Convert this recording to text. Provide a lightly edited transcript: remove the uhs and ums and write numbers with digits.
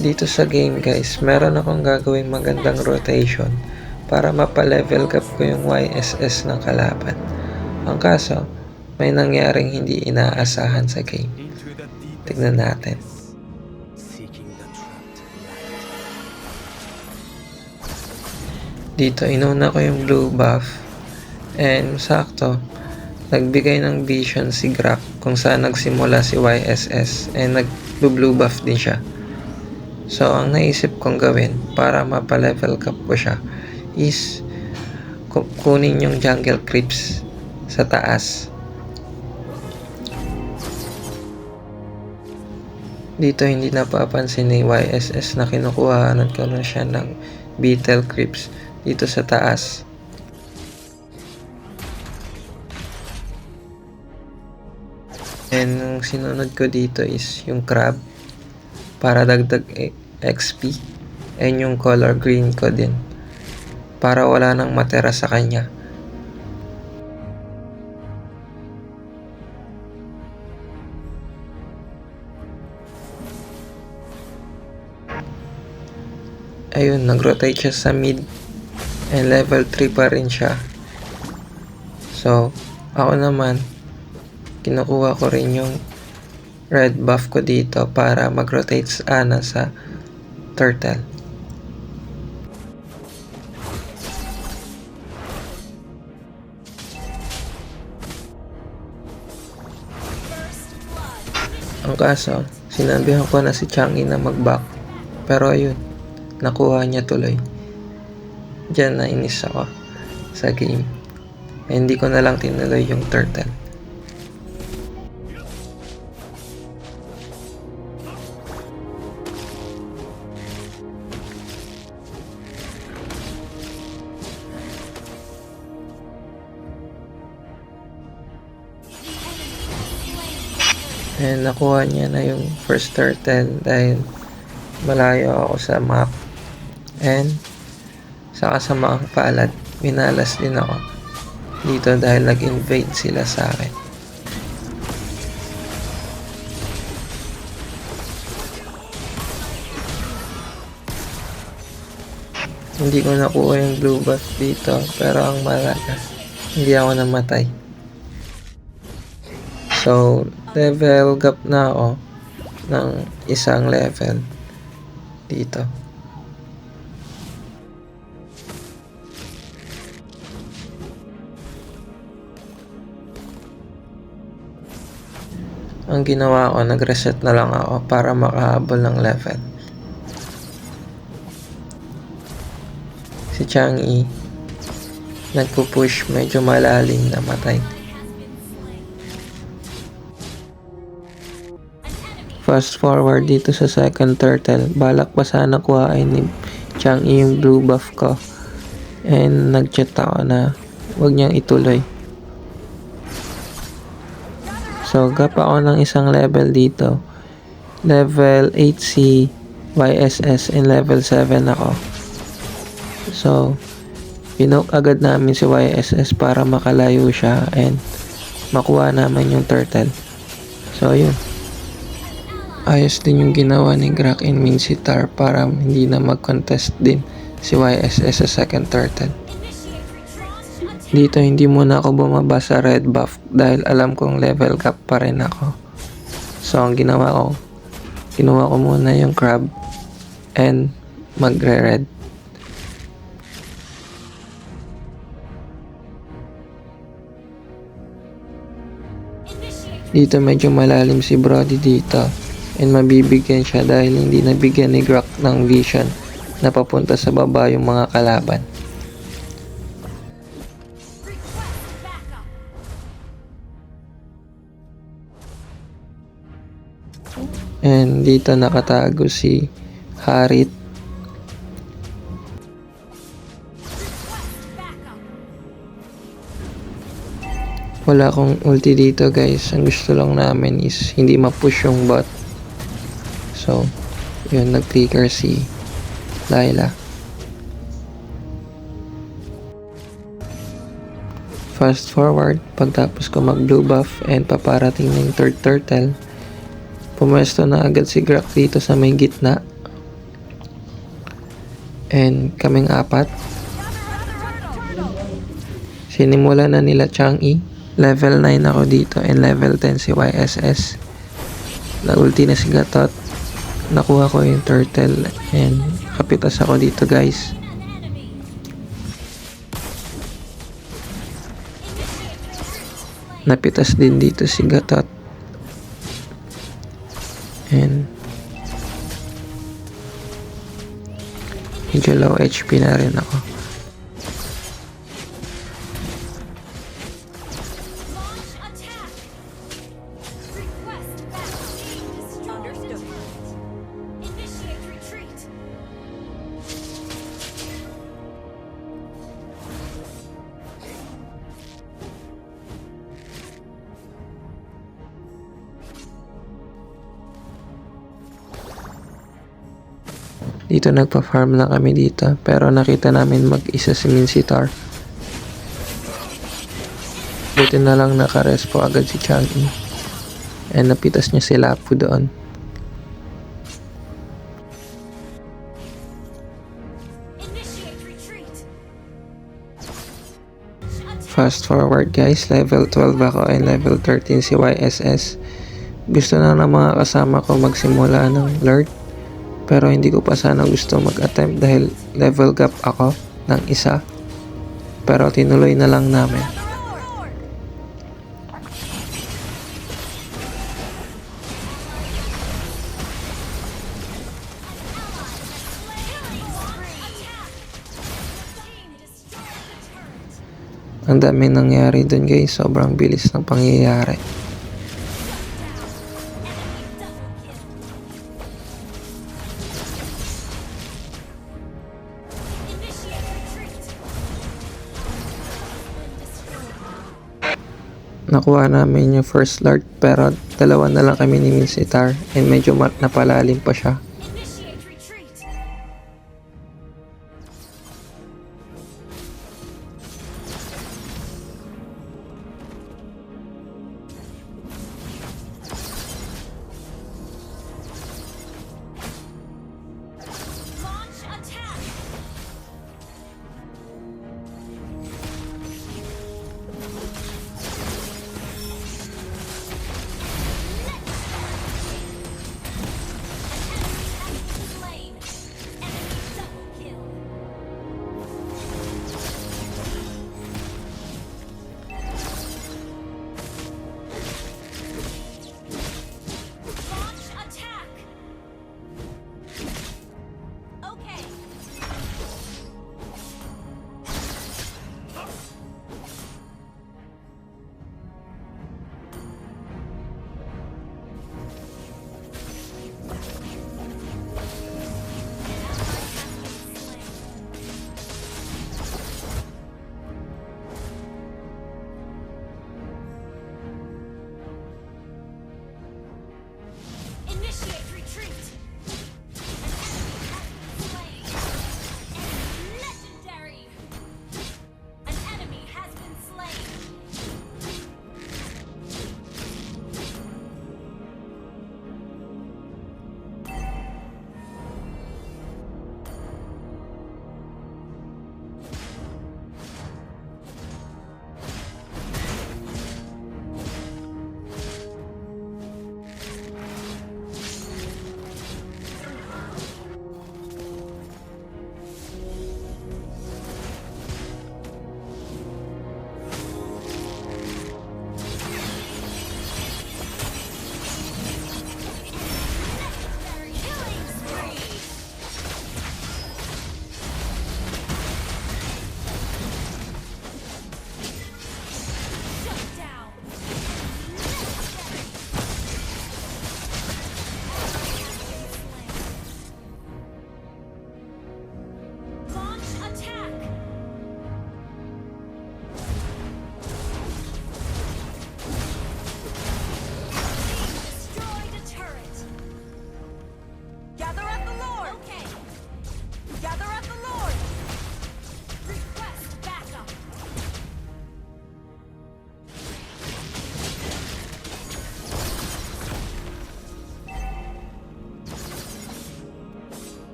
Dito sa game guys, meron akong gagawing magandang rotation para mapalevel up ko yung YSS ng kalaban. Ang kaso, may nangyaring hindi inaasahan sa game. Tignan natin. Dito inuna ko yung blue buff and sakto nagbigay ng vision si Grak kung saan nagsimula si YSS and nag-blue buff din siya. So ang naisip kong gawin para mapalevel up ko siya is kunin yung jungle creeps sa taas. Dito hindi napapansin ni YSS na kinukuhanan ko na siya ng beetle creeps dito sa taas. And ang sinunod ko dito is yung crab para dagdag XP and yung color green ko din para wala nang matera sa kanya. Ayun, nag-rotate siya sa mid and level 3 pa rin siya. So, ako naman kinukuha ko rin yung red buff ko dito para mag-rotate sa Ana sa turtle. Ang kaso, sinabihan ko na si Changi na mag-back. Pero ayun, nakuha niya tuloy. Diyan na inis ako sa game. Hindi ko na lang tinuloy yung turtle. And nakuha niya na yung first turtle dahil malayo ako sa map. And sa kasamaang palad, minalas din ako dito dahil nag-invade sila sa akin. Hindi ko nakuha yung blue buff dito pero ang malaga, hindi ako namatay. So, level up na ako ng isang level dito. Ang ginawa ko, nag-reset na lang ako para makahabol ng level. Si Changi nagpo-push medyo malalim na matay. Fast forward dito sa second turtle, balak pa sana kuhain ni Changi yung blue buff ko. And nag-chat ako na huwag niyang ituloy. So gap ako ng isang level dito. Level 8 si YSS and level 7 ako. So pinoke agad namin si YSS para makalayo siya and makuha naman yung turtle. So yun. Ayos din yung ginawa ni Grak and Mincitar para hindi na mag-contest din si YSS sa second turtle. Dito hindi muna ako bumaba sa red buff dahil alam kong level cap pa rin ako. So ang ginawa ko, kinuha ko muna yung crab and magre-red. Dito medyo malalim si Brody dito. And mabibigyan siya dahil hindi nabigyan ni Grak ng vision na papunta sa baba yung mga kalaban. And dito nakatago si Harit. Wala akong ulti dito guys. Ang gusto lang namin is hindi ma-push yung bot. So, yun, nag-trigger si Layla. Fast forward, pagtapos ko mag blue buff and paparating ng third turtle, Pumesto na agad si Grak dito sa may gitna. And kaming apat. Sinimula na nila Chang'e. Level 9 ako dito and level 10 si YSS. Na-ulti na si Gatot. Nakuha ko yung turtle and kapitas ako dito guys. Napitas din dito si Gatot. And medyo low HP na rin ako. Dito nagpa-farm lang kami dito. Pero nakita namin mag-isa si Mincetar. Buti na lang nakarespo agad si Chang'e. And napitas niya si Lapu doon. Fast forward guys. Level 12 ako and level 13 si YSS. Gusto na ng mga kasama ko magsimula ng lurk. Pero hindi ko pa sana gusto mag-attempt dahil level gap ako ng isa. Pero tinuloy na lang namin. Ang daming nangyari dun guys. Sobrang bilis ng pangyayari. Nakuha namin yung first lord pero dalawa na lang kami ni Mincetar and medyo napalalim pa siya.